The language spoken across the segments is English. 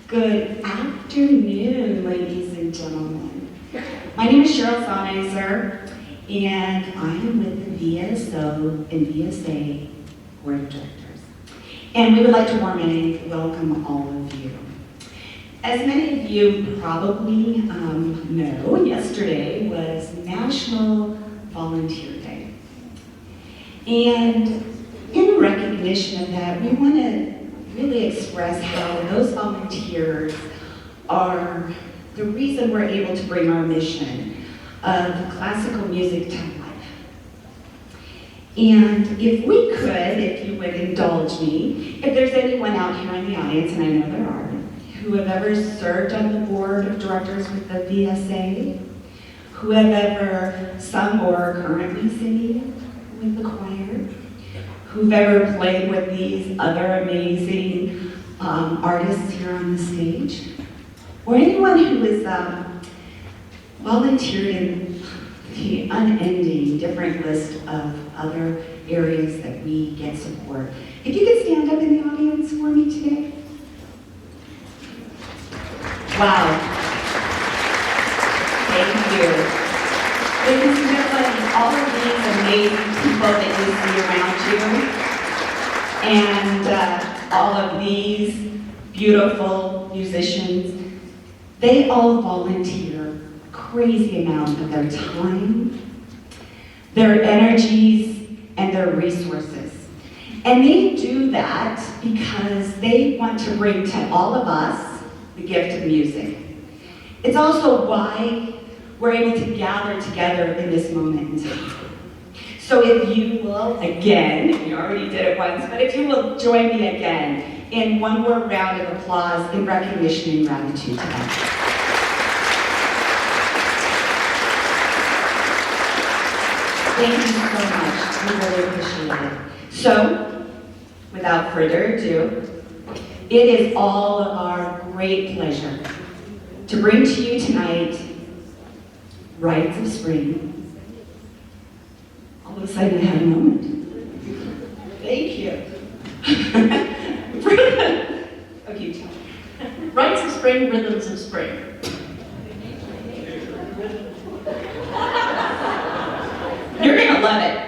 Good afternoon, ladies and gentlemen. My name is Cheryl Sonneiser, and I am with the VSO and VSA Board of Directors. And we would like to warmly welcome all of you. As many of you probably know, yesterday was National Volunteer Day. And in recognition of that, we want to really express how those volunteers are the reason we're able to bring our mission of classical music to life. And if we could, if you would indulge me, if there's anyone out here in the audience, and I know there are, who have ever served on the board of directors with the VSA, who have ever sung or are currently singing with the choir, who've ever played with these other amazing artists here on the stage, or anyone who has volunteered in the unending different list of other areas that we get support. If you could stand up in the audience for me today. Wow. Thank you. Ladies and gentlemen, all of these amazing people that you see around you, and all of these beautiful musicians, they all volunteer a crazy amount of their time, their energies, and their resources. And they do that because they want to bring to all of us the gift of music. It's also why we're able to gather together in this moment in time. So if you will, again, you already did it once, but if you will join me again in one more round of applause in recognition and gratitude to them. Thank you so much. We really appreciate it. So, without further ado, it is all of our great pleasure to bring to you tonight Rites of Spring. All of a sudden I had a moment. Thank you. Okay, tell me. Rites of Spring, Rhythms of Spring. You're gonna love it.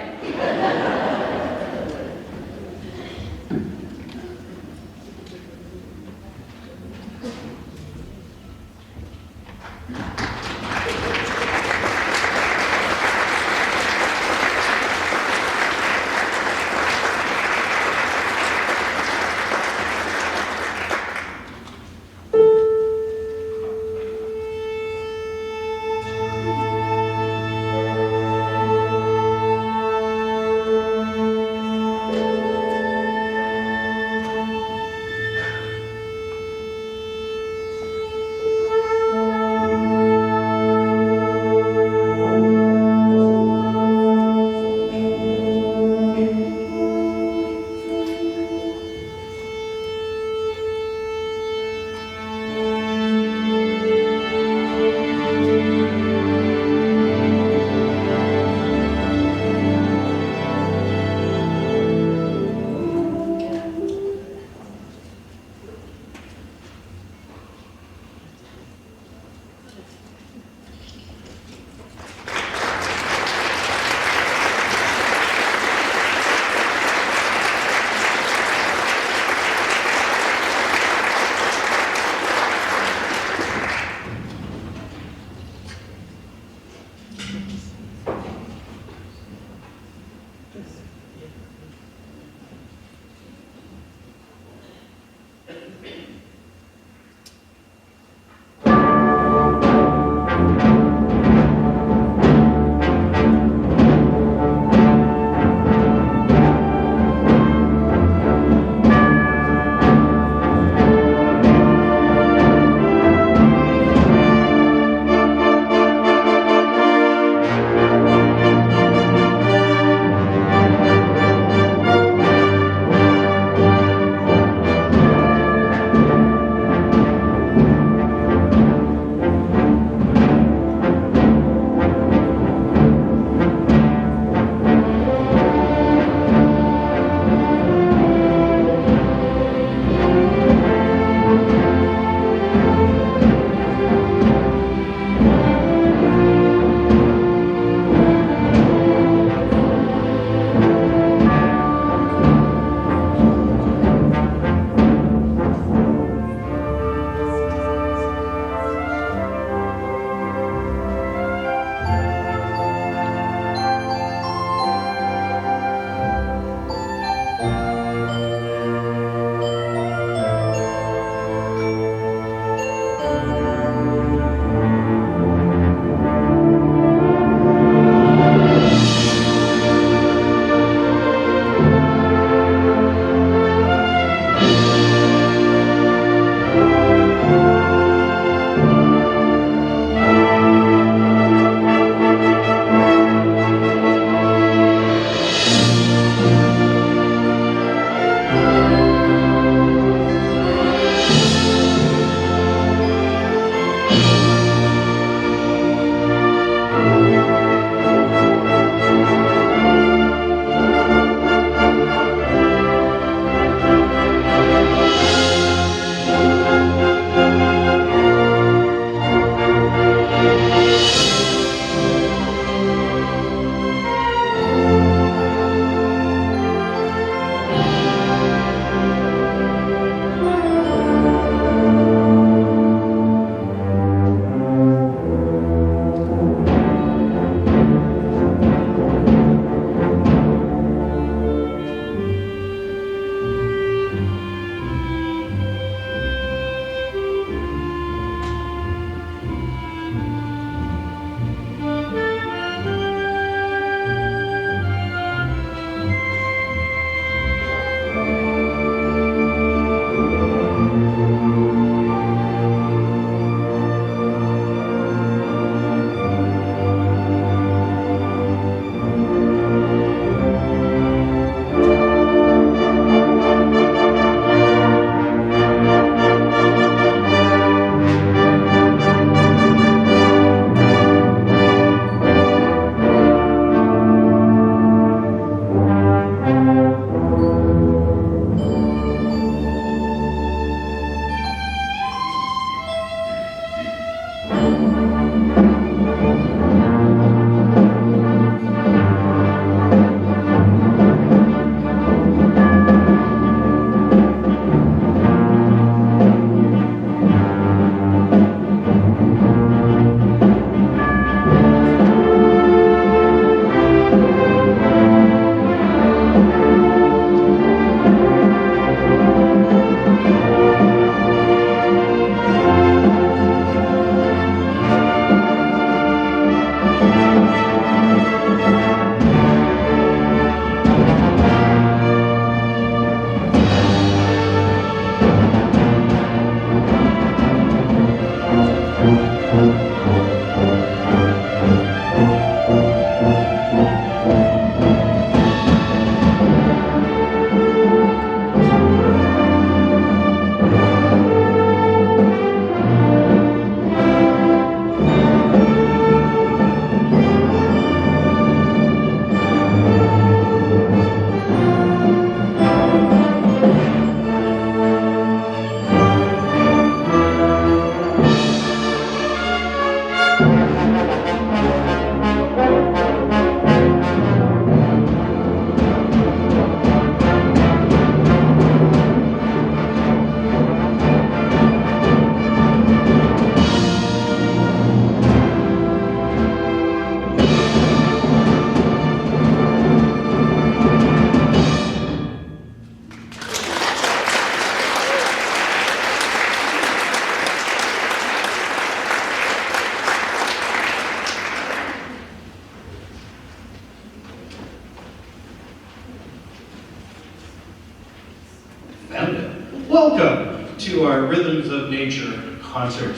Welcome to our Rhythms of Nature concert.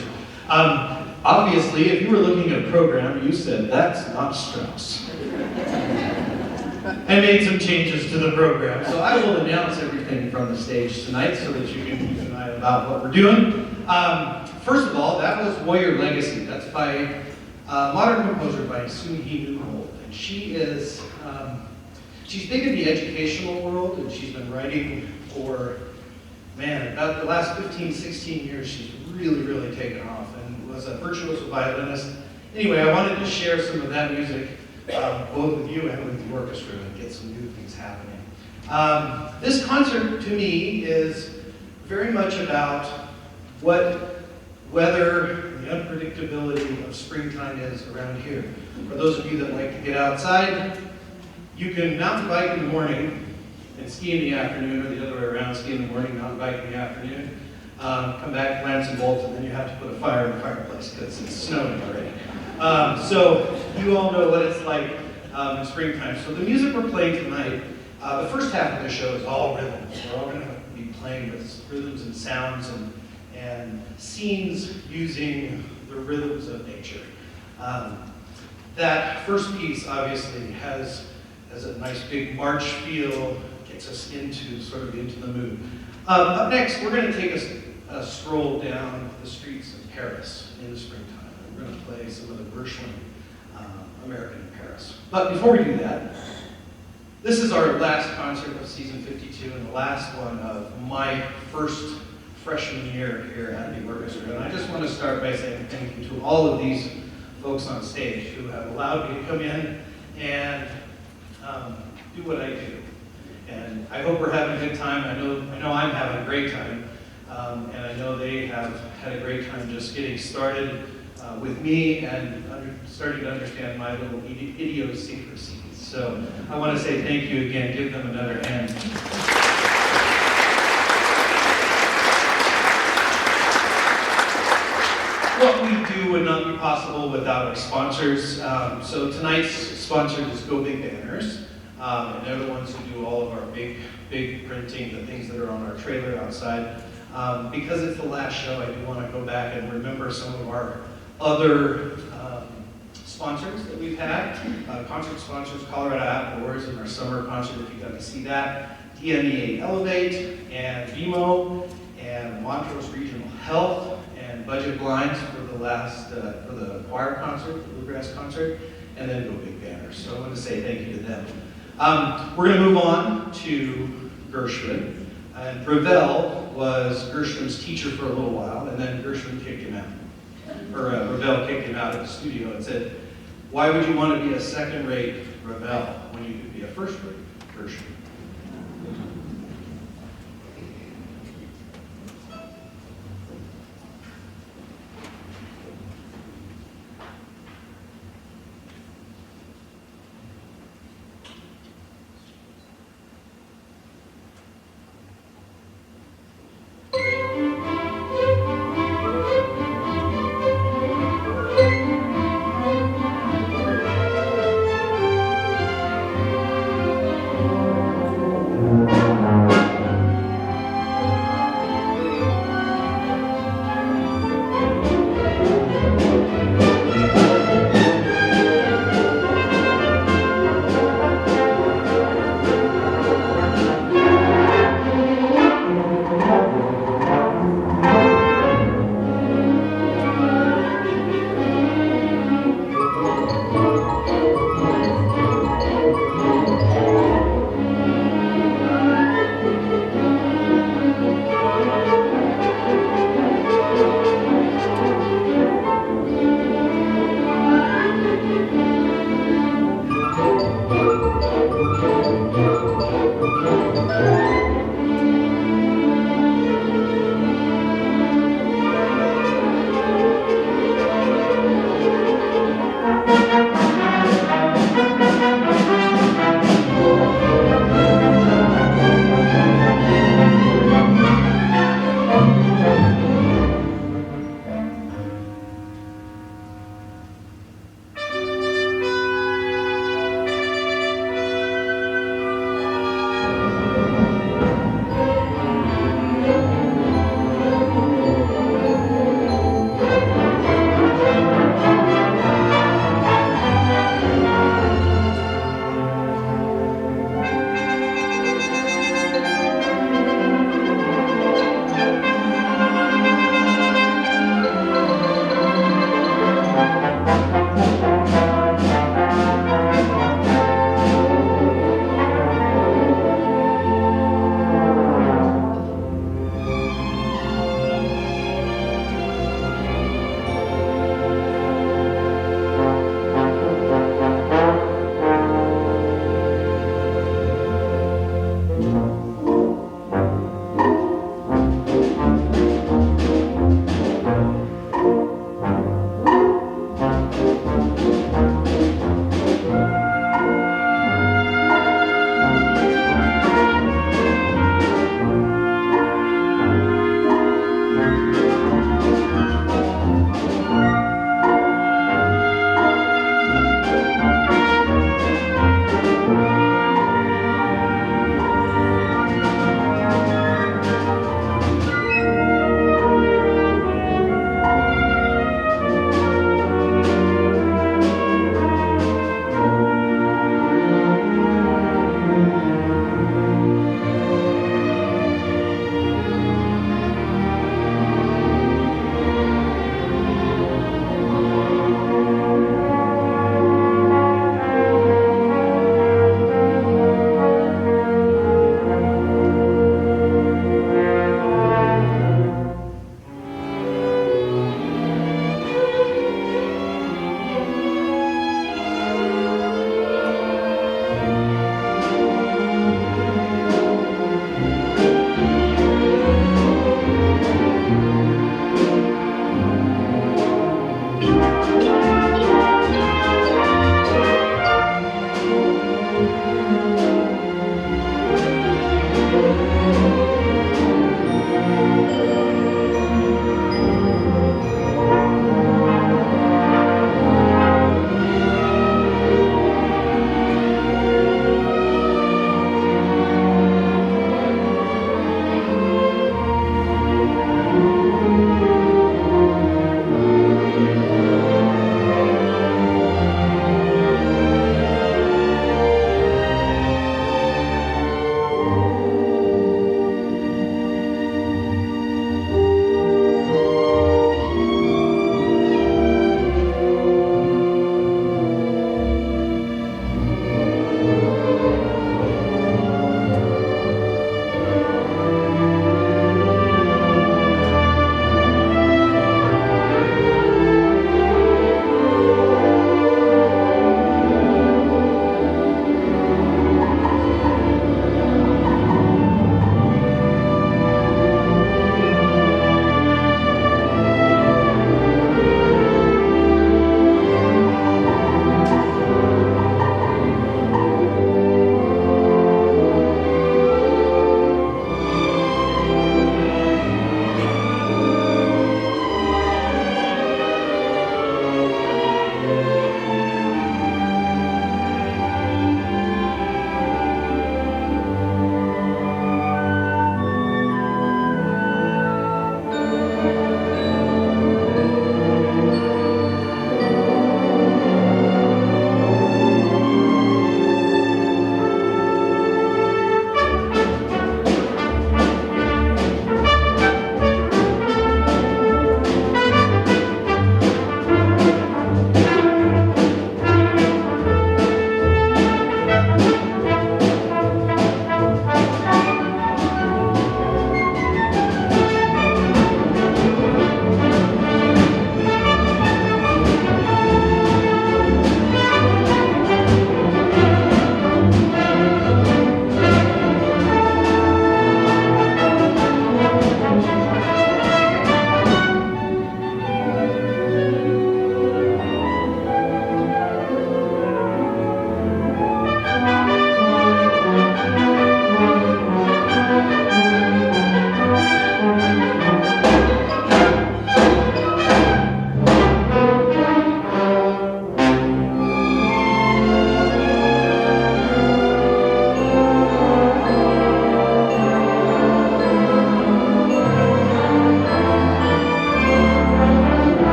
Obviously, if you were looking at a program, you said, that's not Strauss. I made some changes to the program, so I will announce everything from the stage tonight so that you can keep an eye about what we're doing. First of all, that was Warrior Legacy. That's by a modern composer by Soo-Hee Newhold. And she is, she's big in the educational world, and she's been writing for, man, about the last 15, 16 years, she's really taken off and was a virtuoso violinist. Anyway, I wanted to share some of that music, both with you and with the orchestra, and get some new things happening. This concert, to me, is very much about what weather, the unpredictability of springtime is around here. For those of you that like to get outside, you can mountain bike in the morning and ski in the afternoon, or the other way around, ski in the morning, mountain bike in the afternoon, come back, plant some bolts, and then you have to put a fire in the fireplace because it's snowing already. So you all know what it's like in springtime. So the music we're playing tonight, the first half of the show is all rhythms. We're all going to be playing with rhythms and sounds and scenes using the rhythms of nature. That first piece obviously has a nice big march feel, gets us into the mood. Up next, we're going to take a stroll down the streets of Paris in the springtime. We're going to play some of the Gershwin, American in Paris. But before we do that, this is our last concert of season 52 and the last one of my first freshman year here at the orchestra. And I just want to start by saying thank you to all of these folks on stage who have allowed me to come in and do what I do. And I hope we're having a good time. I know I'm having a great time. And I know they have had a great time just getting started with me and starting to understand my little idiosyncrasies. So I want to say thank you again. Give them another hand. What we do would not be possible without our sponsors. So tonight's sponsor is GoBigBanners. And they're the ones who do all of our big printing, the things that are on our trailer outside. Because it's the last show, I do want to go back and remember some of our other sponsors that we've had. Concert sponsors, Colorado Outdoors in our summer concert, if you got to see that. DMEA Elevate, and BMO, and Montrose Regional Health, and Budget Blinds for the choir concert, the bluegrass concert, and then GoBigBanners. So I want to say thank you to them. We're going to move on to Gershwin. And Ravel was Gershwin's teacher for a little while, and then Gershwin kicked him out. Or Ravel kicked him out of the studio and said, why would you want to be a second-rate Ravel when you could be a first-rate Gershwin?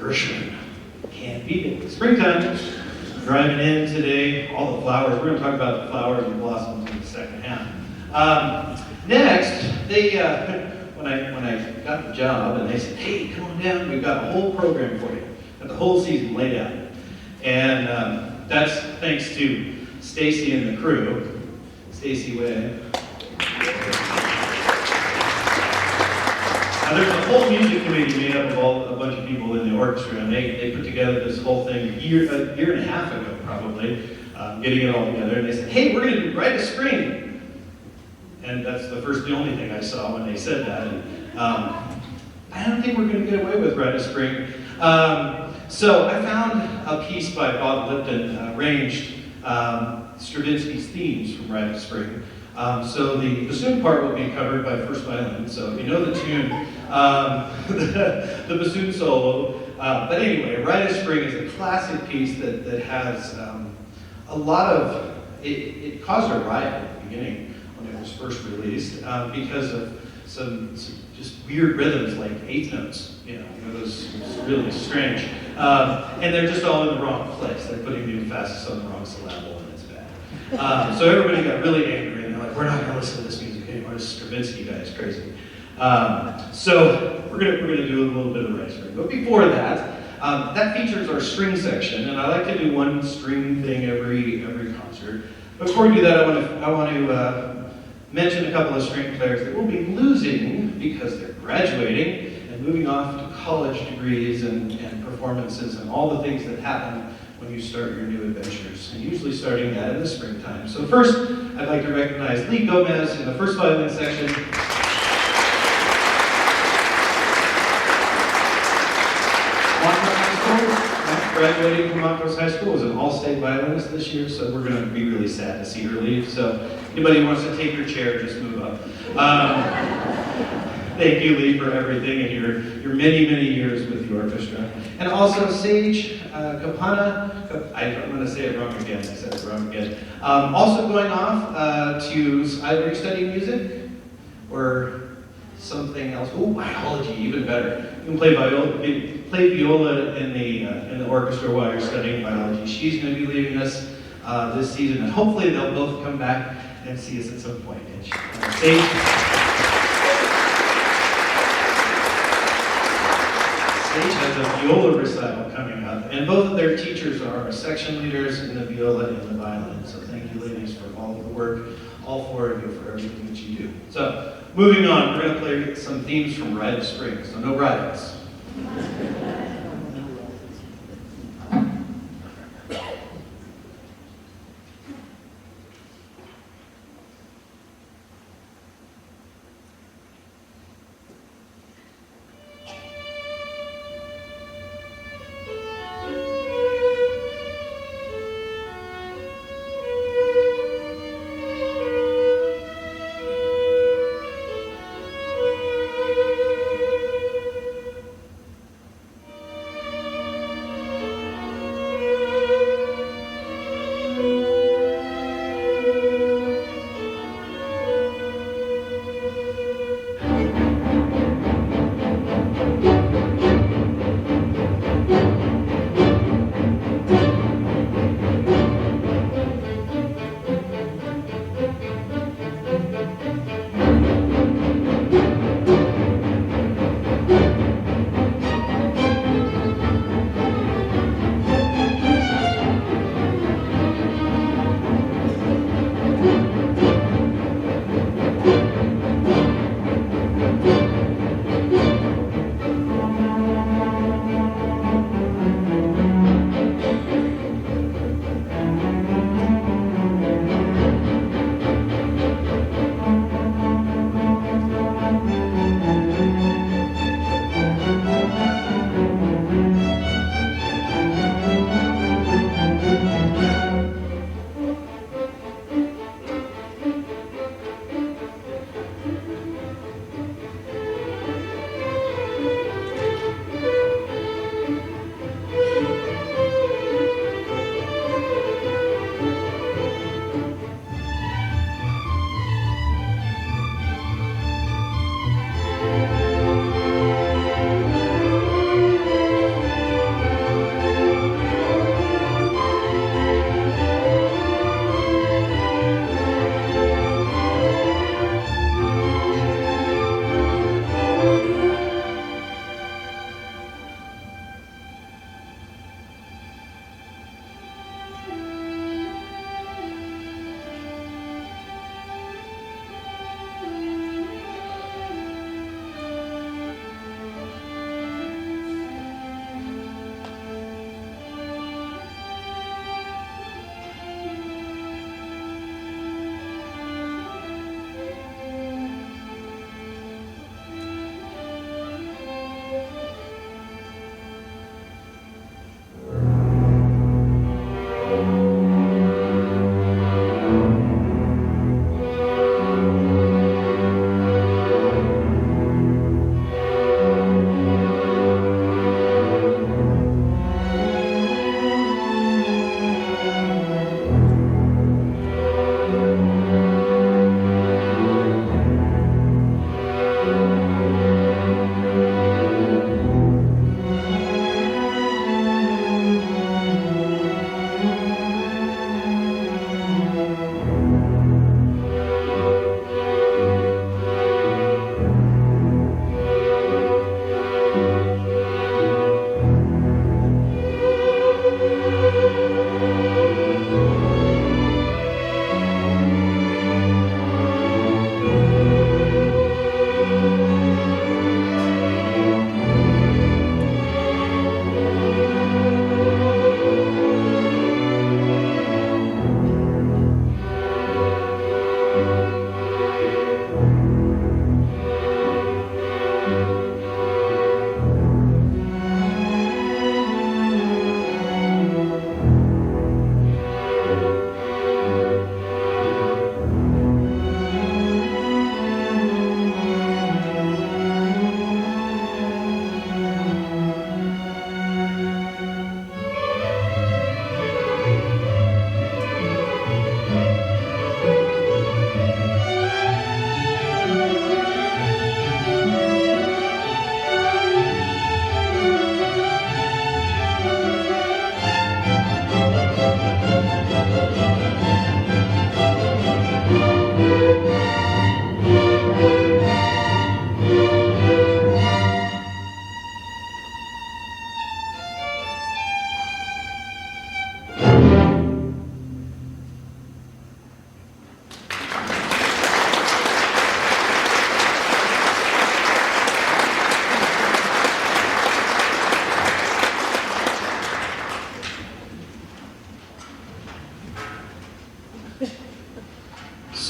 Gershwin. Can't beat it. Springtime. Driving in today, all the flowers. We're going to talk about the flowers and blossoms in the second half. Next, they when I got the job, and they said, "Hey, come on down. We've got a whole program for you. Got the whole season laid out." And that's thanks to Stacy and the crew. Stacy Way. Now, there's a whole music committee made up of a bunch of people in the orchestra, and they put together this whole thing a year and a half ago, probably, getting it all together. And they said, "Hey, we're going to do Rite of Spring." And that's the only thing I saw when they said that. And I don't think we're going to get away with Rite of Spring. So I found a piece by Bob Lipton, arranged Stravinsky's themes from Rite of Spring. So the bassoon part will be covered by first violin. So if you know the tune, the bassoon solo. But anyway, Rite of Spring is a classic piece that has a lot of, it caused a riot at the beginning when it was first released because of some just weird rhythms like eighth notes. It was really strange. And they're just all in the wrong place. They're putting the emphasis on the wrong syllable, and it's bad. So everybody got really angry, and they're like, "We're not going to listen to this music anymore. This Stravinsky guy is crazy." So we're gonna do a little bit of Rite of Spring. But before that, that features our string section, and I like to do one string thing every concert. But before we do that, I want to mention a couple of string players that we'll be losing because they're graduating and moving off to college degrees and performances and all the things that happen when you start your new adventures, and usually starting that in the springtime. So first, I'd like to recognize Lee Gomez in the first violin section. Montrose High School, graduating from Montrose High School, was an all-state violinist this year, so we're going to be really sad to see her leave. So anybody who wants to take her chair, just move up. Thank you, Lee, for everything and your many, many years with the orchestra. And also Sage Kapana, I'm going to say it wrong again, I said it wrong again. Also going off to either studying music or something else. Oh, biology, even better. You can play viola in the orchestra while you're studying biology. She's going to be leaving us this season, and hopefully they'll both come back and see us at some point. Sage has a viola recital coming up, and both of their teachers are our section leaders in the viola and the violin. So thank you, ladies, for all of the work, all four of you, for everything that you do. So moving on, we're going to play some themes from Rite of Spring. So no riots.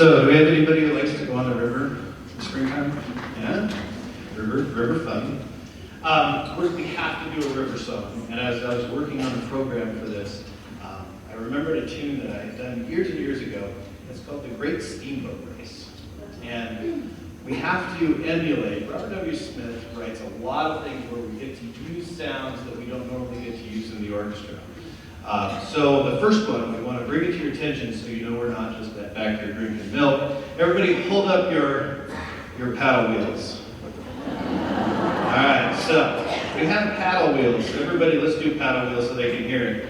So, do we have anybody who likes to go on the river in springtime? Yeah? River fun. Of course, we have to do a river song. And as I was working on the program for this, I remembered a tune that I had done years and years ago. It's called The Great Steamboat Race. And we have to emulate. Robert W. Smith writes a lot of things where we get to use sounds that we don't normally get to use in the orchestra. So the first one, we want to bring it to your attention so you know we're not just back here drinking milk. Everybody hold up your paddle wheels. All right, so we have paddle wheels. So everybody, let's do paddle wheels so they can hear it.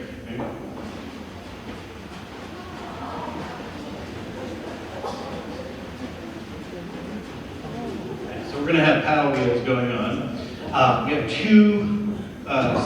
So we're going to have paddle wheels going on. We have two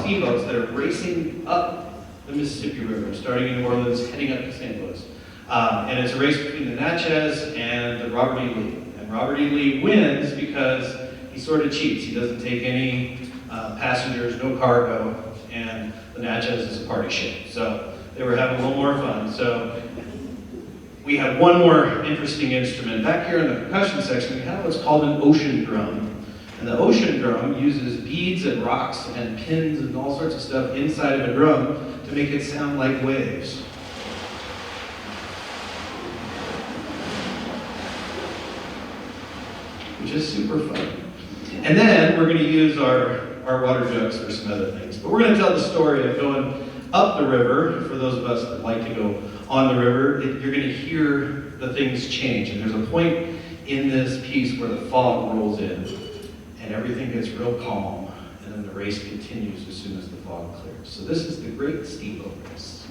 steamboats that are racing up the Mississippi River, starting in New Orleans, heading up to St. Louis. And it's a race between the Natchez and the Robert E. Lee. And Robert E. Lee wins because he sort of cheats. He doesn't take any passengers, no cargo, and the Natchez is a party ship. So they were having a little more fun. So we have one more interesting instrument. Back here in the percussion section, we have what's called an ocean drum. And the ocean drum uses beads and rocks and pins and all sorts of stuff inside of a drum to make it sound like waves. Which is super fun. And then we're going to use our water jugs for some other things. But we're going to tell the story of going up the river. For those of us that like to go on the river, you're going to hear the things change. And there's a point in this piece where the fog rolls in and everything gets real calm. And then the race continues as soon as the fog clears. So this is the Great Steamboat Race.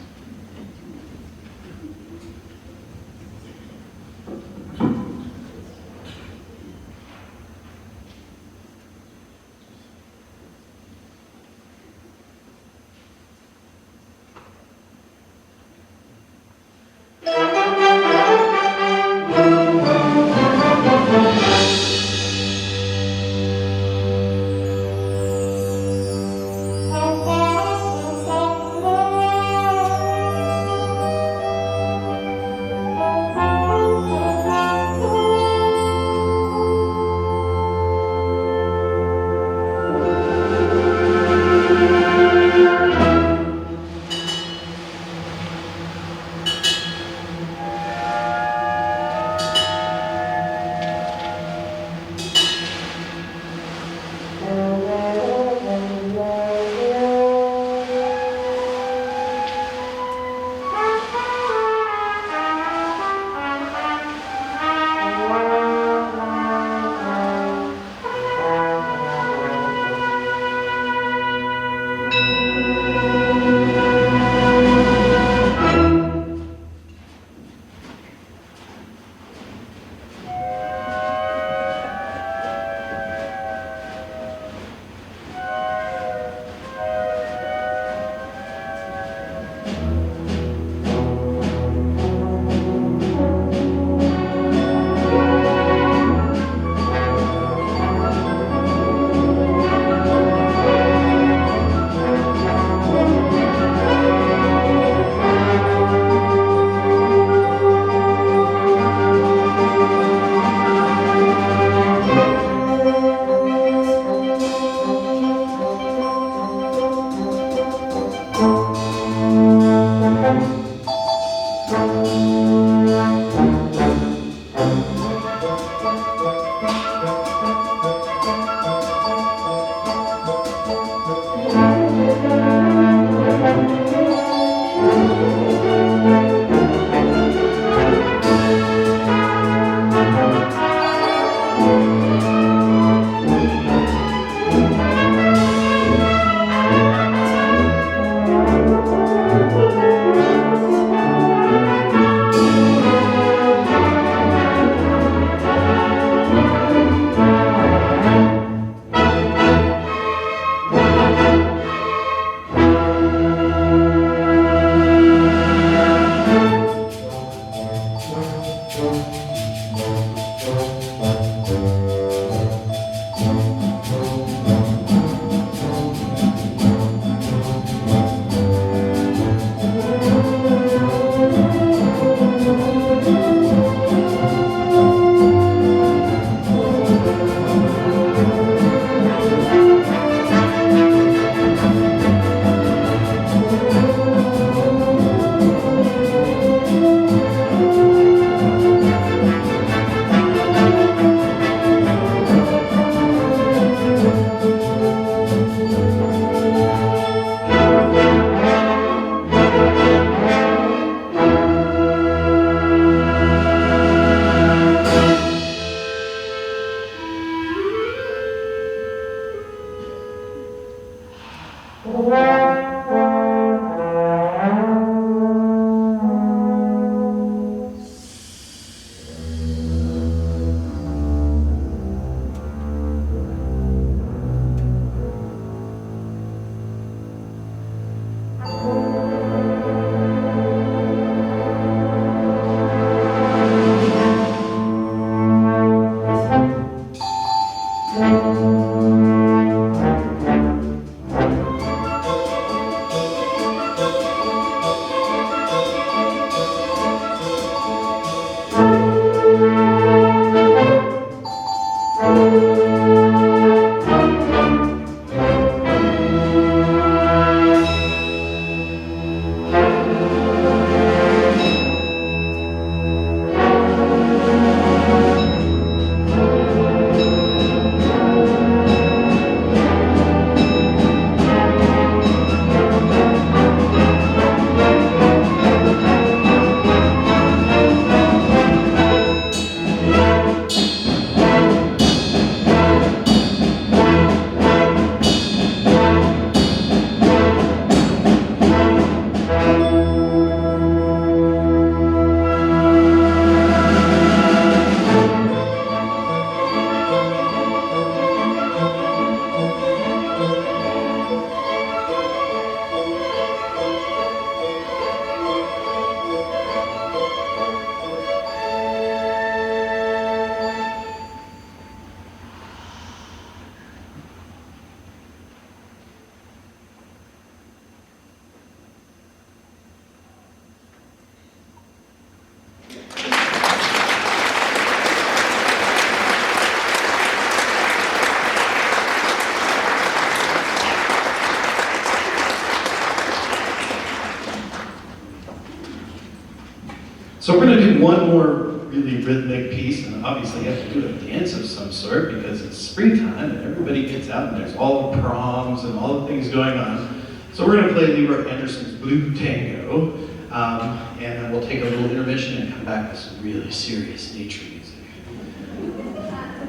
So we're going to do one more really rhythmic piece, and obviously you have to do a dance of some sort because it's springtime and everybody gets out and there's all the proms and all the things going on. So we're going to play Leroy Anderson's Blue Tango, and then we'll take a little intermission and come back with some really serious nature music.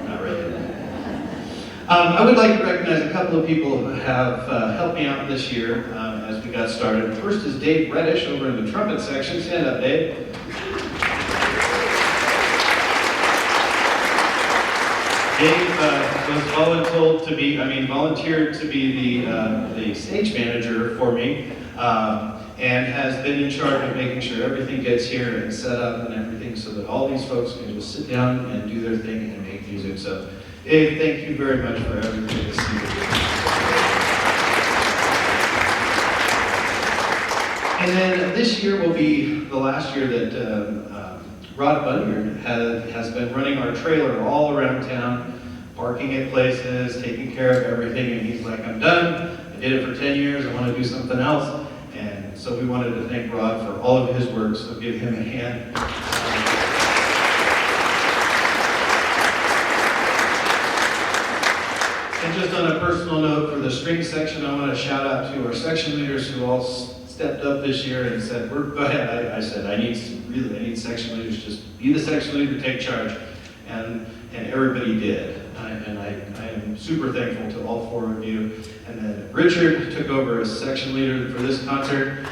Not really. I would like to recognize a couple of people who have helped me out this year as we got started. First is Dave Reddish over in the trumpet section. Stand up, Dave. Dave volunteered to be the stage manager for me, and has been in charge of making sure everything gets here and set up and everything so that all these folks can just sit down and do their thing and make music. So, Dave, thank you very much for everything this year. And then this year will be the last year that Rod Bunyard has been running our trailer all around town, parking at places, taking care of everything, and he's like, I'm done. I did it for 10 years, I want to do something else. And so we wanted to thank Rod for all of his work, so give him a hand. And just on a personal note, for the string section, I want to shout out to our section leaders who all stepped up this year and said, go ahead. I said, I need section leaders, just be the section leader, take charge. And everybody did. And I am super thankful to all four of you. And then Richard took over as section leader for this concert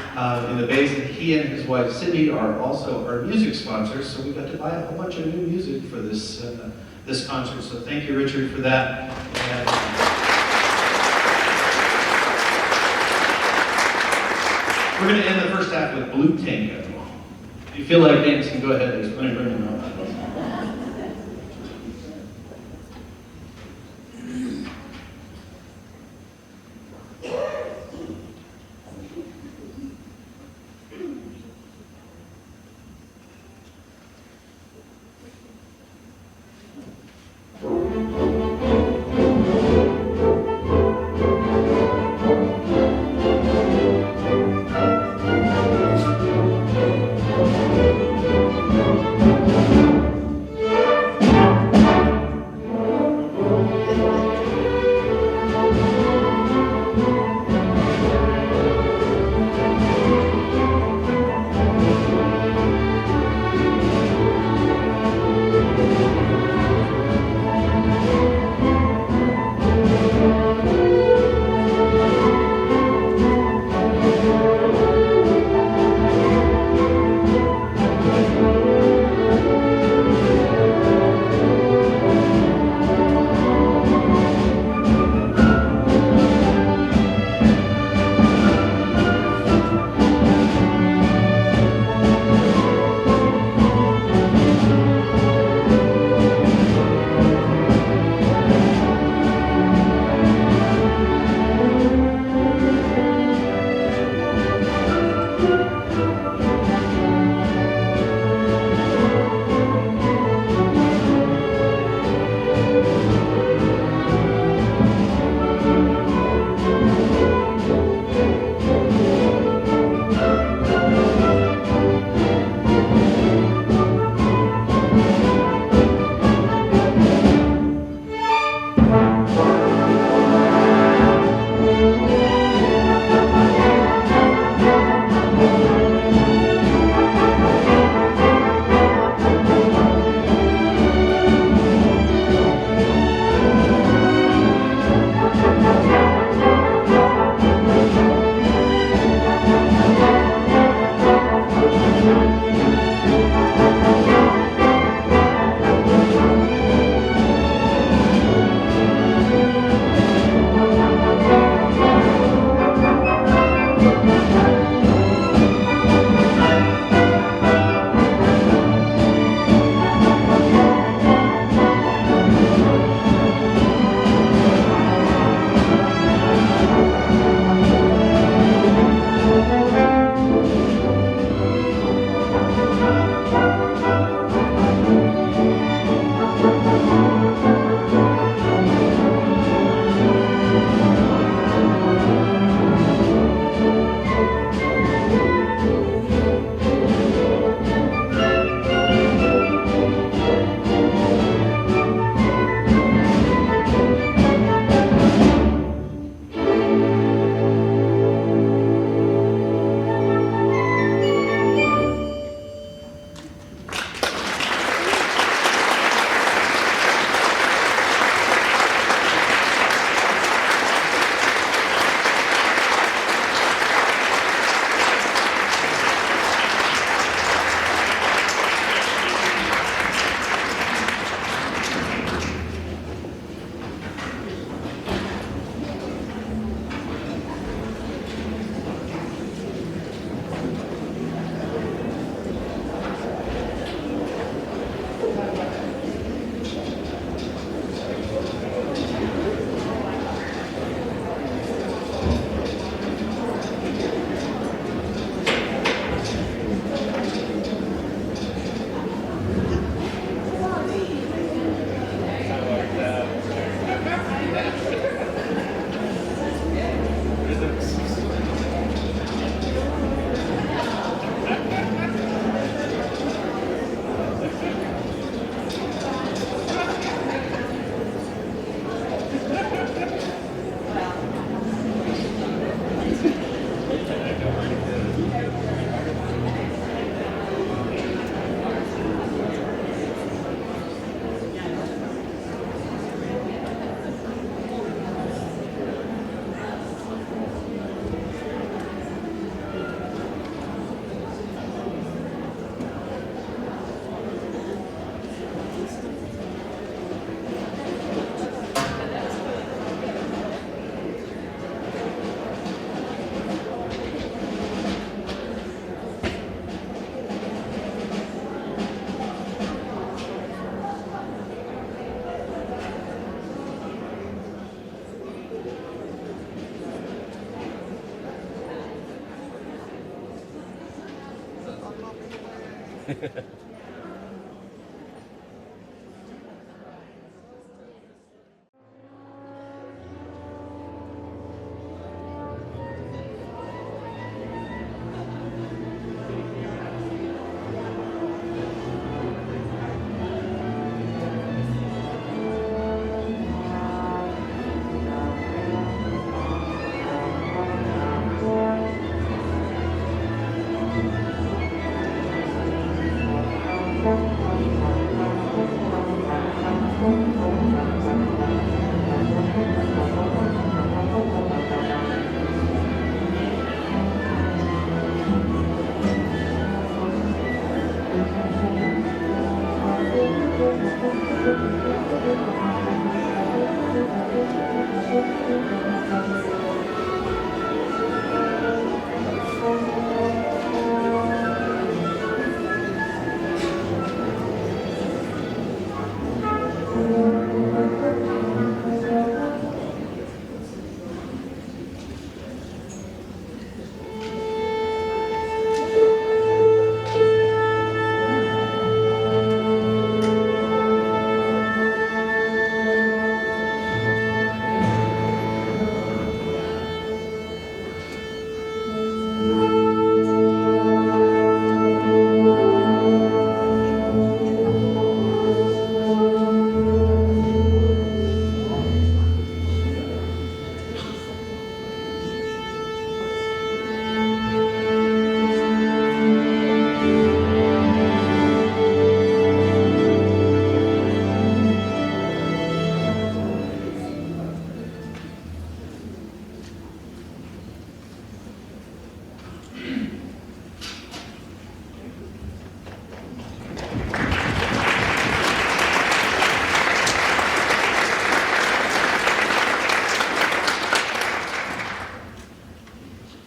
in the bass. And he and his wife Sydney are also our music sponsors, so we got to buy a whole bunch of new music for this this concert. So thank you, Richard, for that. And, we're going to end the first half with Blue Tango. If you feel like dancing, go ahead. There's plenty of room in the room.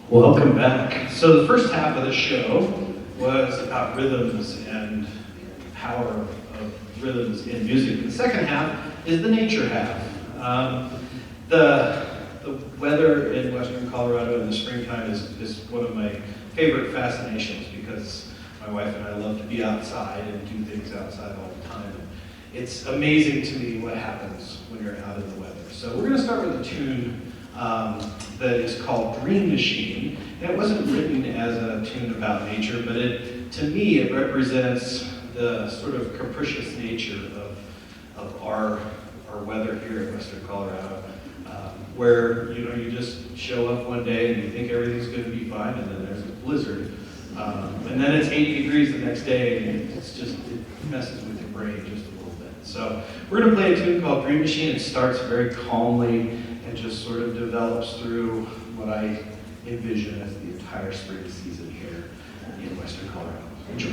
Welcome back. So the first half of the show was about rhythms and power of rhythms in music. The second half is the nature half. The weather in Western Colorado in the springtime is one of my favorite fascinations because my wife and I love to be outside and do things outside all the time. It's amazing to me what happens when you're out in the weather. So we're going to start with a tune that is called Dream Machine. And it wasn't written as a tune about nature, but to me it represents the sort of capricious nature of our weather here in Western Colorado, where you just show up one day and you think everything's going to be fine, and then there's a blizzard, and then it's 80 degrees the next day, and it messes with your brain just a little bit. So we're going to play a tune called Dream Machine. It starts very calmly and just sort of develops through what I envision as the entire spring season here in Western Colorado. Enjoy.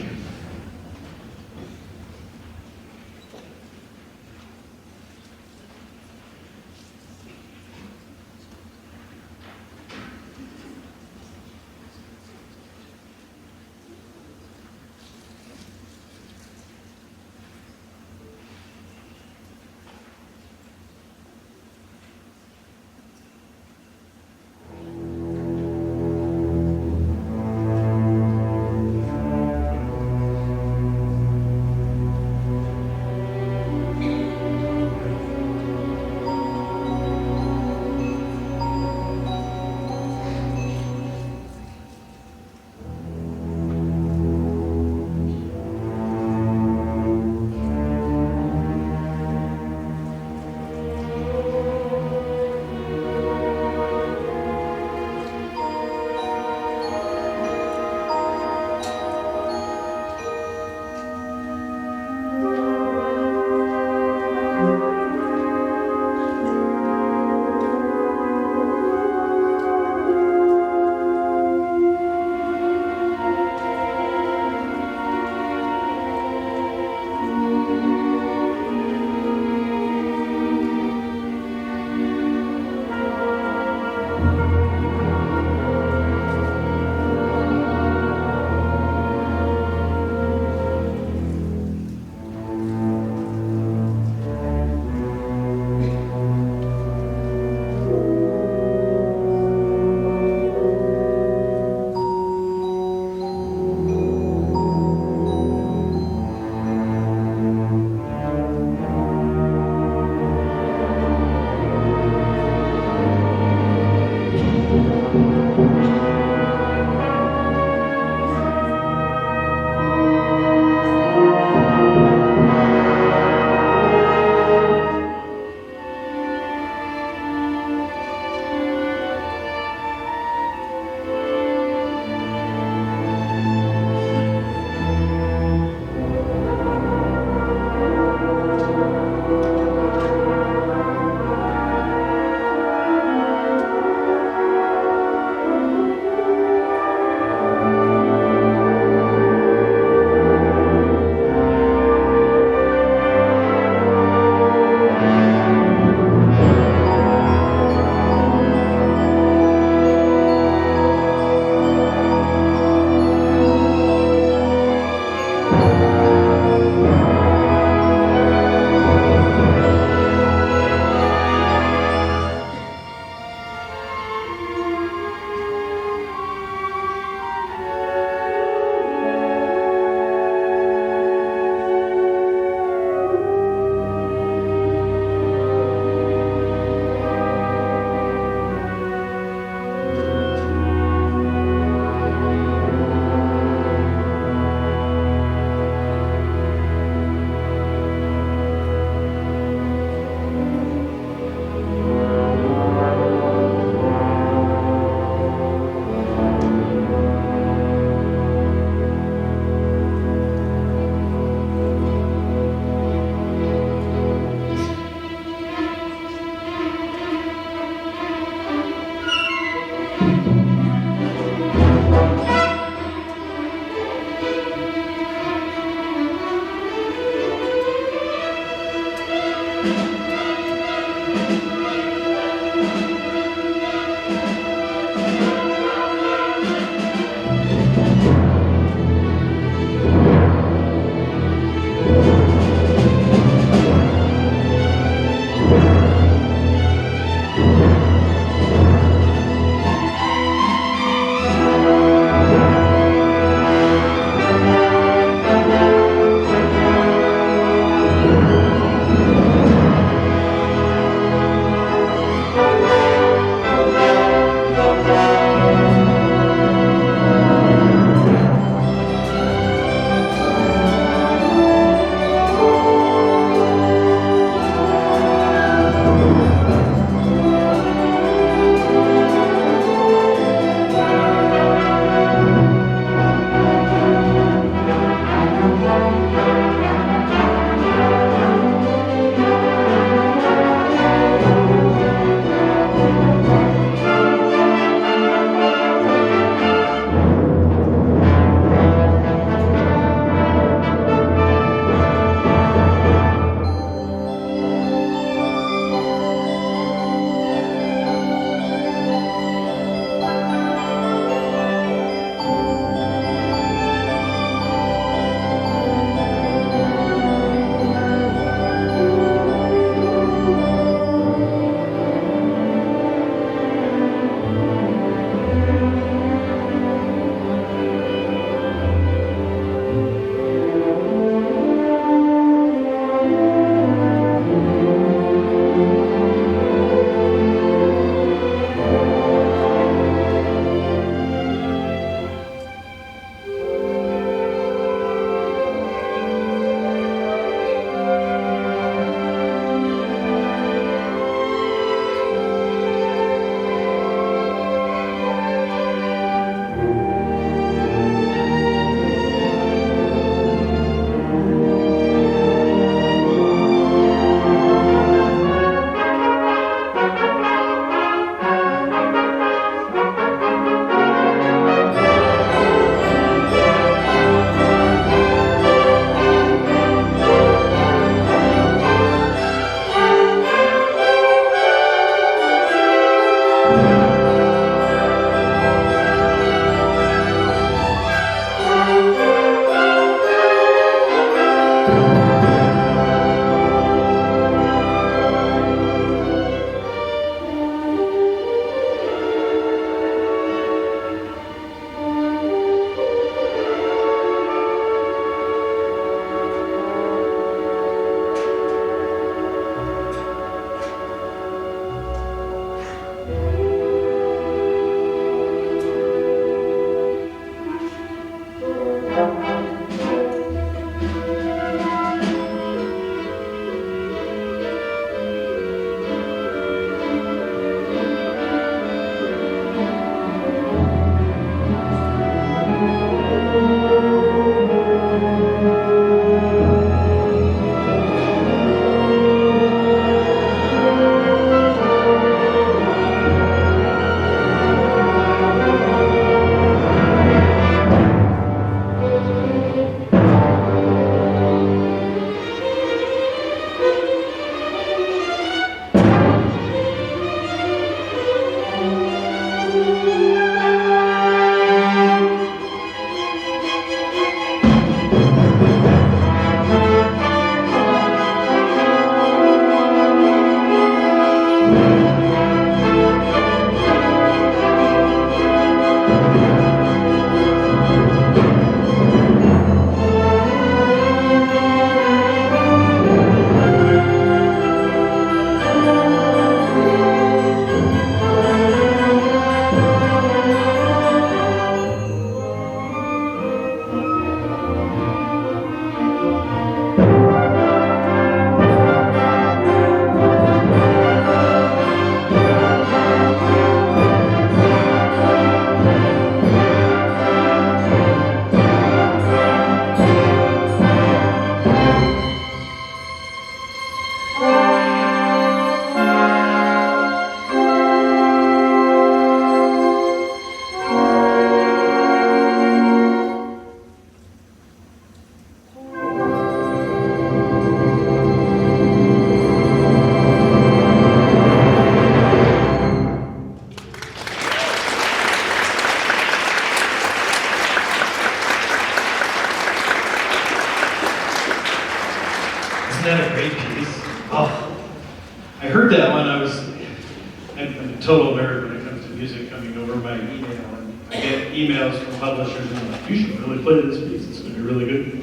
total nerd when it comes to music coming over my email. And I get emails from publishers and I'm like, you should really play this piece, it's going to be really good.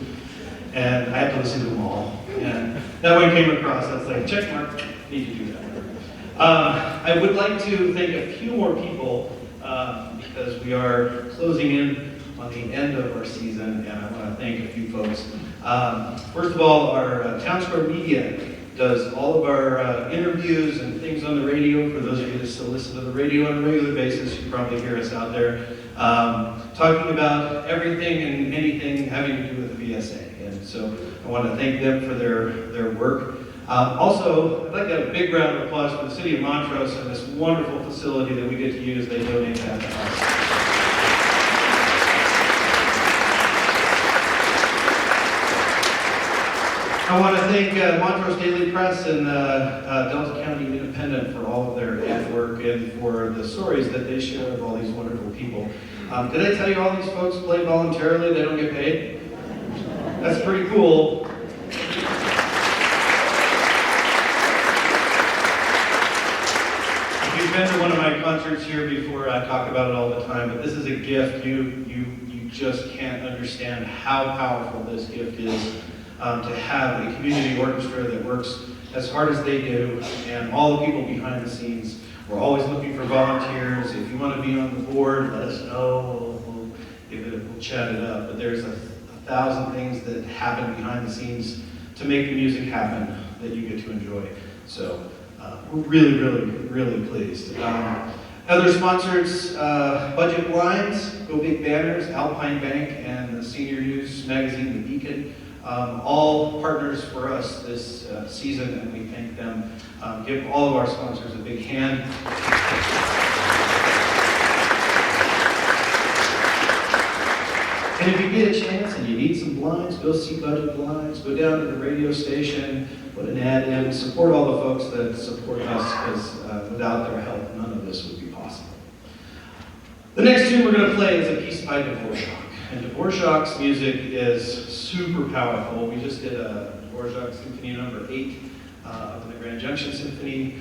And I have to listen to them all. And that one came across, I was like, check mark, need to do that. I would like to thank a few more people because we are closing in on the end of our season, and I want to thank a few folks. First of all, our Town Square Media does all of our interviews and things on the radio. For those of you that still listen to the radio on a regular basis, you probably hear us out there talking about everything and anything having to do with the VSA. And so I want to thank them for their work. Also, I'd like to have a big round of applause for the City of Montrose and this wonderful facility that we get to use. They donate that to us. I want to thank Montrose Daily Press and Delta County Independent for all of their ad work and for the stories that they share of all these wonderful people. Did I tell you all these folks play voluntarily? They don't get paid? That's pretty cool. If you've been to one of my concerts here before, I talk about it all the time, but this is a gift. You just can't understand how powerful this gift is. To have a community orchestra that works as hard as they do, and all the people behind the scenes. We're always looking for volunteers. If you want to be on the board, let us know. We'll chat it up. But there's a thousand things that happen behind the scenes to make the music happen that you get to enjoy. So we're really, really, really pleased. Other sponsors, Budget Blinds, GoBigBanners, Alpine Bank, and the senior news magazine, The Beacon. All partners for us this season, and we thank them. Give all of our sponsors a big hand. And if you get a chance and you need some blinds, go see Budget Blinds, go down to the radio station, put an ad in, support all the folks that support us, because without their help, none of this would be possible. The next tune we're going to play is a piece by Dvorak. And Dvorak's music is super powerful. We just did a Dvorak Symphony No. 8 of the Grand Junction Symphony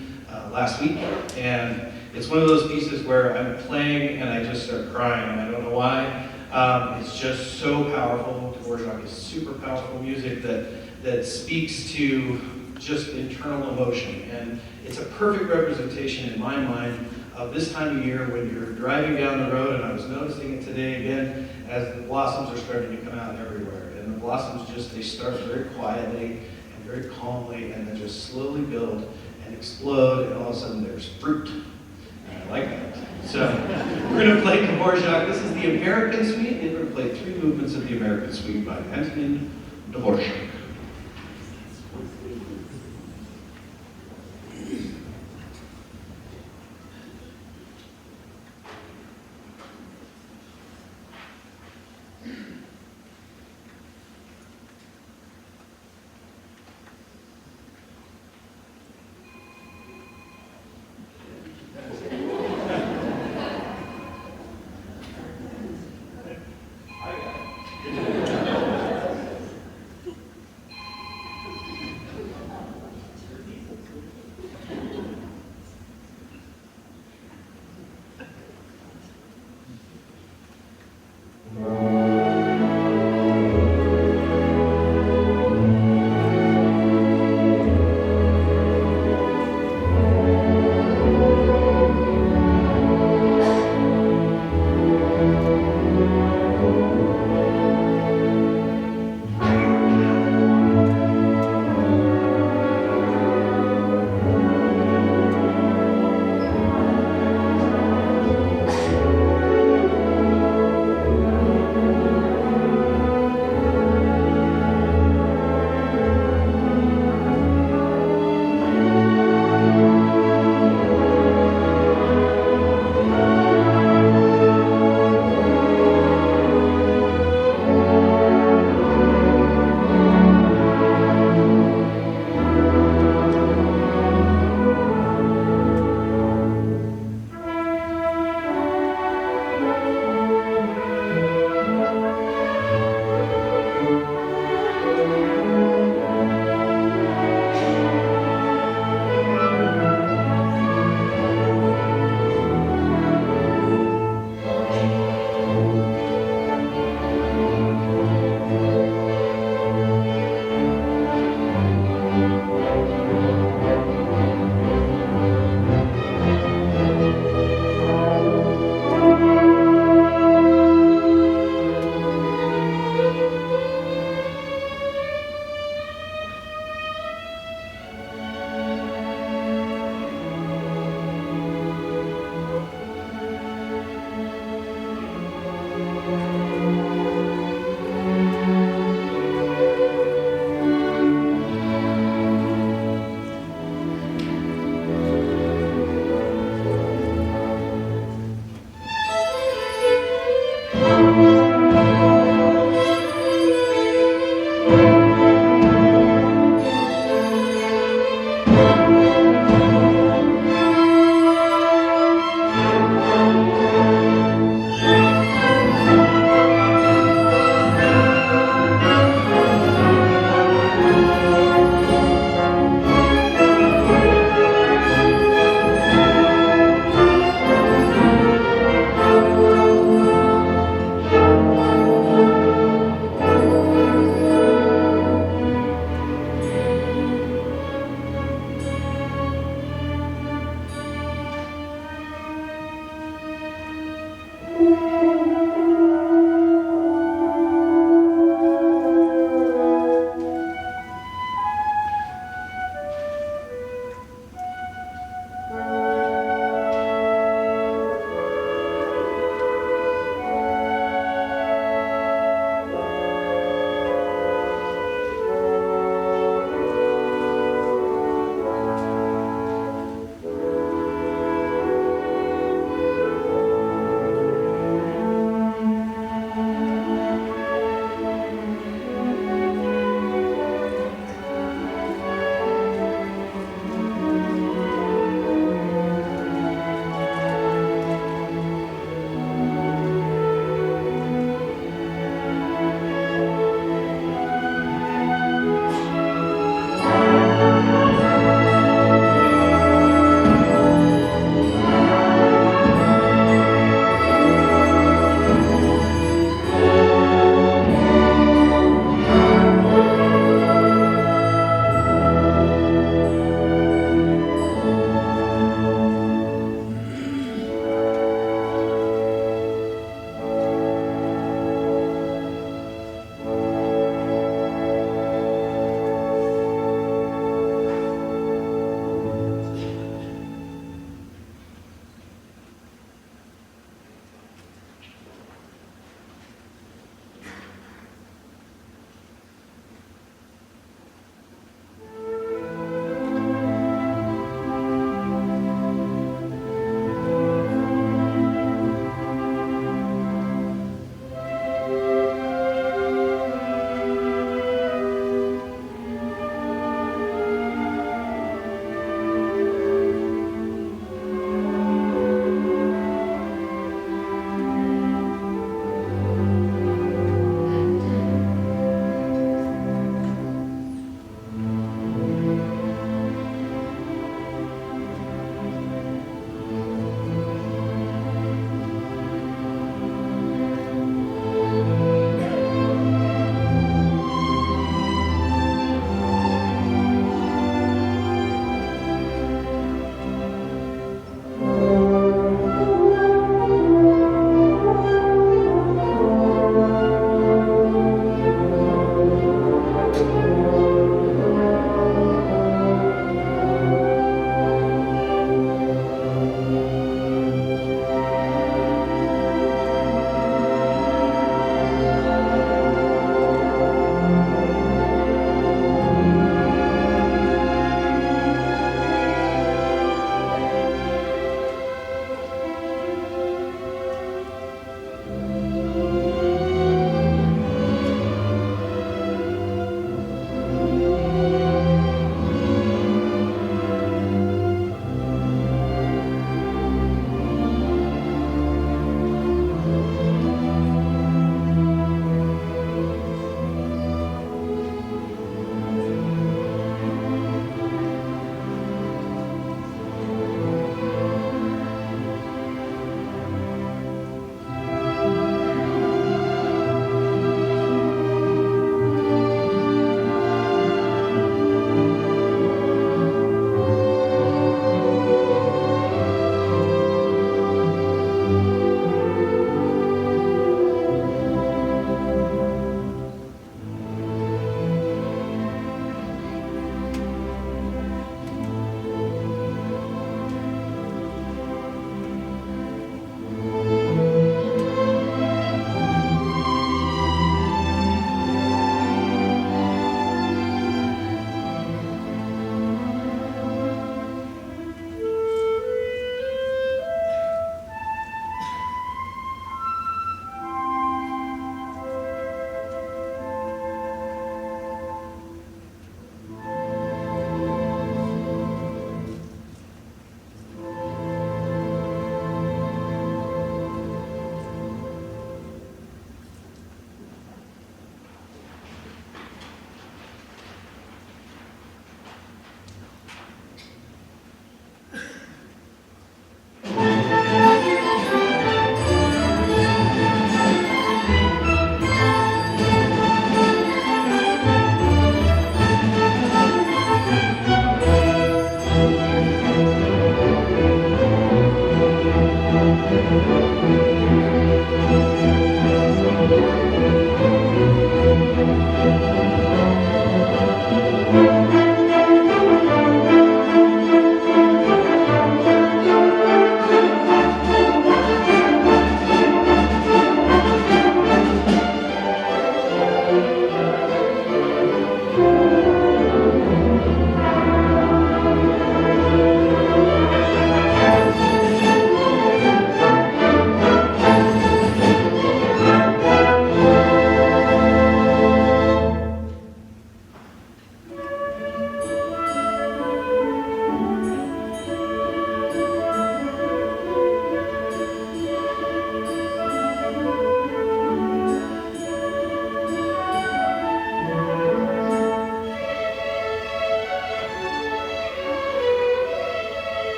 last week. And it's one of those pieces where I'm playing and I just start crying. I don't know why. It's just so powerful. Dvorak is super powerful music that speaks to just internal emotion. And it's a perfect representation in my mind of this time of year when you're driving down the road, and I was noticing it today again, as the blossoms are starting to come out everywhere. And the blossoms they start very quietly and very calmly, and then just slowly build and explode, and all of a sudden there's fruit. And I like that. So we're going to play Dvorak. This is the American Suite, and we're going to play 3 movements of the American Suite by Antonin Dvorak.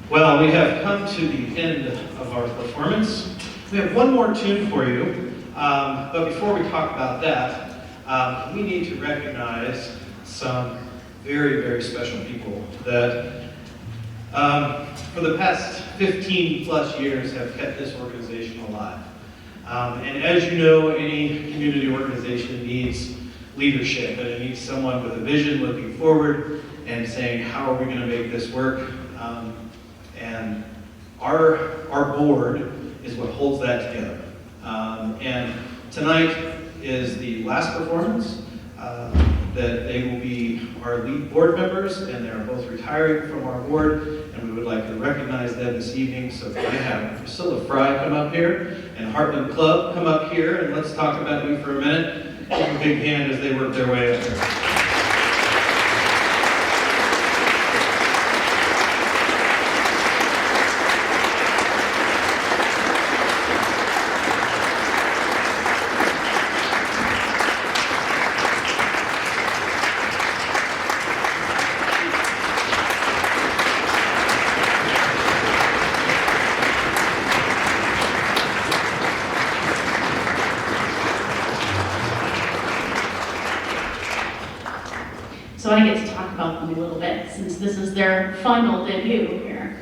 Well, we have come to the end of our performance. We have one more tune for you, but before we talk about that, we need to recognize some very, very special people that for the past 15 plus years have kept this organization alive. And as you know, any community organization needs leadership, and it needs someone with a vision looking forward and saying, how are we going to make this work? And our board is what holds that together. And tonight is the last performance that they will be our lead board members, and they are both retiring from our board, and we would like to recognize them this evening. So can I have Priscilla Fry come up here, and Heartland Club come up here, and let's talk about you for a minute. Give them a big hand as they work their way up here. So I get to talk about them a little bit, since this is their final debut here.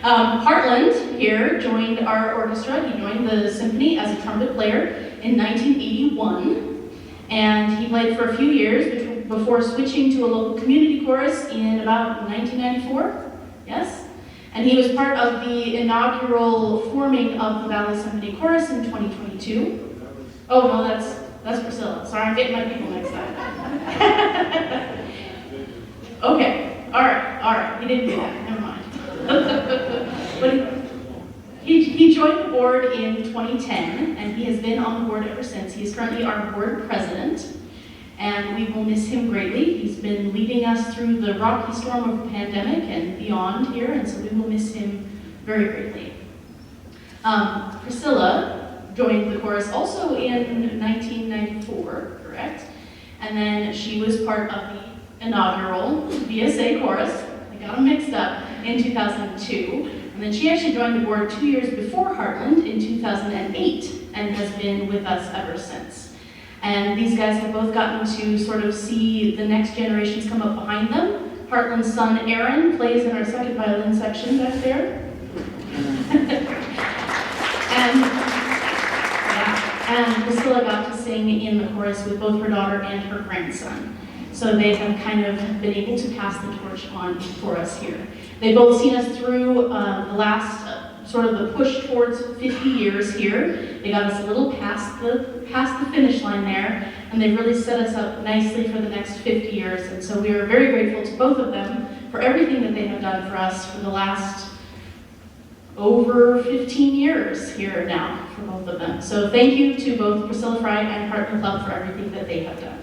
Heartland here joined our orchestra. He joined the symphony as a trumpet player in 1981, and he played for a few years before switching to a local community chorus in about 1994. Yes? And he was part of the inaugural forming of the Valley Symphony Chorus in 2022. Oh, no, that's Priscilla. Sorry, I'm getting my people mixed up. Okay, all right. He didn't do that. Never mind. But he joined the board in 2010, and he has been on the board ever since. He is currently our board president, and we will miss him greatly. He's been leading us through the rocky storm of the pandemic and beyond here, and so we will miss him very greatly. Priscilla joined the chorus also in 1994, correct? And then she was part of the inaugural VSA chorus. I got them mixed up in 2002. And then she actually joined the board 2 years before Heartland in 2008 and has been with us ever since. And these guys have both gotten to sort of see the next generations come up behind them. Heartland's son Aaron plays in our second violin section back there. And Priscilla got to sing in the chorus with both her daughter and her grandson. So they have kind of been able to pass the torch on for us here. They've both seen us through the last sort of the push towards 50 years here. They got us a little past the finish line there, and they've really set us up nicely for the next 50 years. And so we are very grateful to both of them for everything that they have done for us for the last over 15 years here now for both of them. So thank you to both Priscilla Fry and Heartland Club for everything that they have done.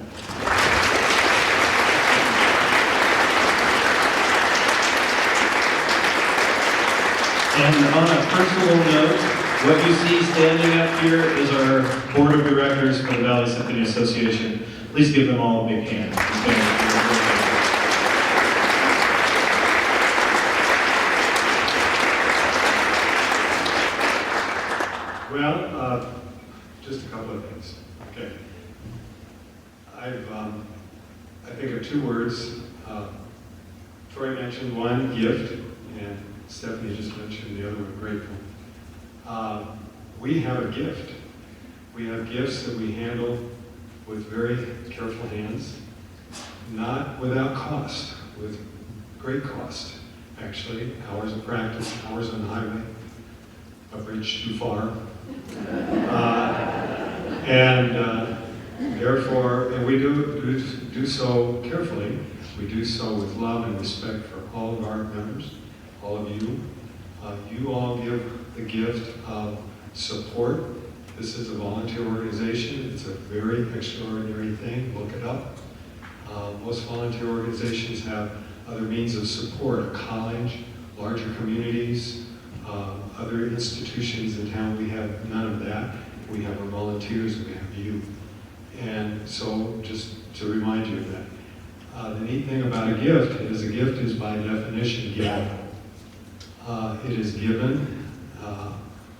And on a personal note, what you see standing up here is our board of directors for the Valley Symphony Association. Please give them all a big hand. Well, just a couple of things. Okay. I think of two words. Troy mentioned one, gift, and Stephanie just mentioned the other one, grateful. We have a gift. We have gifts that we handle with very careful hands, not without cost, with great cost, actually. Hours of practice, hours on the highway, a bridge too far. Therefore, and we do so carefully. We do so with love and respect for all of our members, all of you. You all give the gift of support. This is a volunteer organization. It's a very extraordinary thing. Look it up. Most volunteer organizations have other means of support, a college, larger communities, other institutions in town. We have none of that. We have our volunteers, we have you. And so just to remind you of that. The neat thing about a gift is by definition given. It is given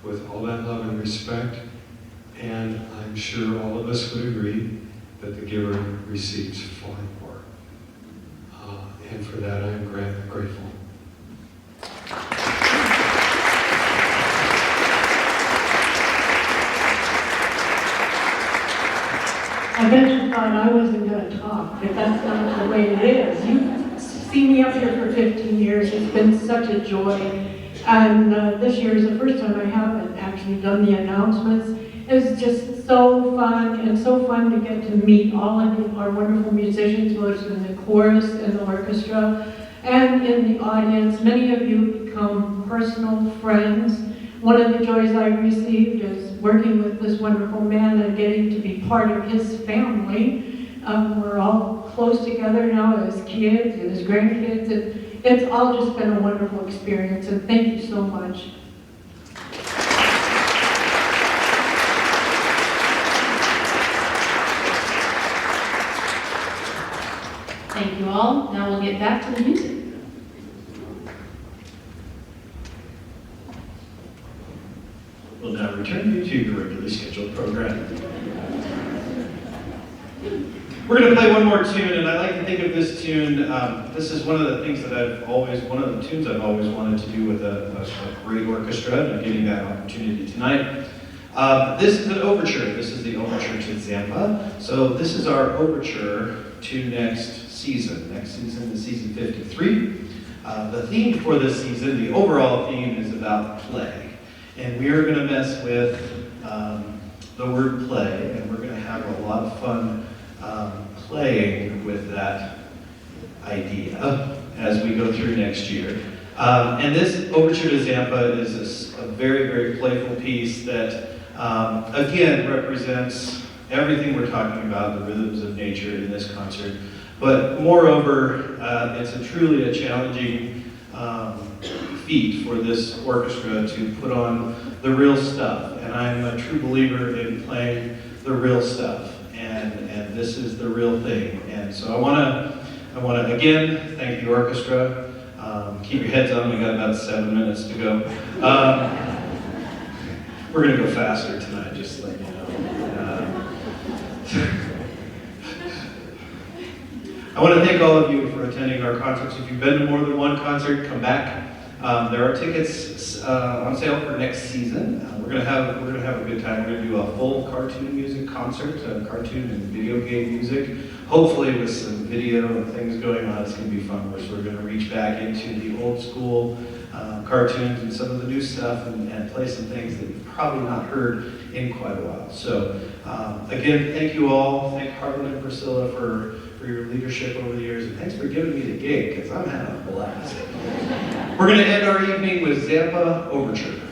with all that love and respect, and I'm sure all of us would agree that the giver receives far more. And for that I am grateful. I bet you thought I wasn't going to talk, but that's not the way it is. You see me up here for 15 years. It's been such a joy. And this year is the first time I haven't actually done the announcements. It's just so fun, and so fun to get to meet all of our wonderful musicians, both in the chorus and the orchestra, and in the audience. Many of you become personal friends. One of the joys I received is working with this wonderful man and getting to be part of his family. We're all close together now as kids and as grandkids. It's all just been a wonderful experience, and thank you so much. Thank you all. Now we'll get back to the music. We'll now return you to your regularly scheduled program. We're going to play one more tune, and I like to think of this tune. This is one of the things that one of the tunes I've always wanted to do with a great orchestra, and I'm getting that opportunity tonight. This is an overture. This is the overture to Zampa. So this is our overture to next season. Next season is season 53. The theme for this season, the overall theme, is about play. And we are going to mess with the word play, and we're going to have a lot of fun playing with that idea as we go through next year. And this overture to Zampa is a very, very playful piece that, again, represents everything we're talking about, the rhythms of nature in this concert. But moreover, it's truly a challenging feat for this orchestra to put on the real stuff. And I'm a true believer in playing the real stuff. And this is the real thing. And so I want to again thank the orchestra. Keep your heads on. We got about 7 minutes to go. We're going to go faster tonight, just to let you know. I want to thank all of you for attending our concerts. If you've been to more than one concert, come back. There are tickets on sale for next season. We're gonna have a good time. We're gonna do a full cartoon music concert, cartoon and video game music. Hopefully with some video and things going on, it's gonna be fun. We're gonna reach back into the old school cartoons and some of the new stuff and play some things that you've probably not heard in quite a while. So again, thank you all. Thank Harlan and Priscilla for your leadership over the years, and thanks for giving me the gig, because I'm having a blast. We're going to end our evening with Zampa Overture.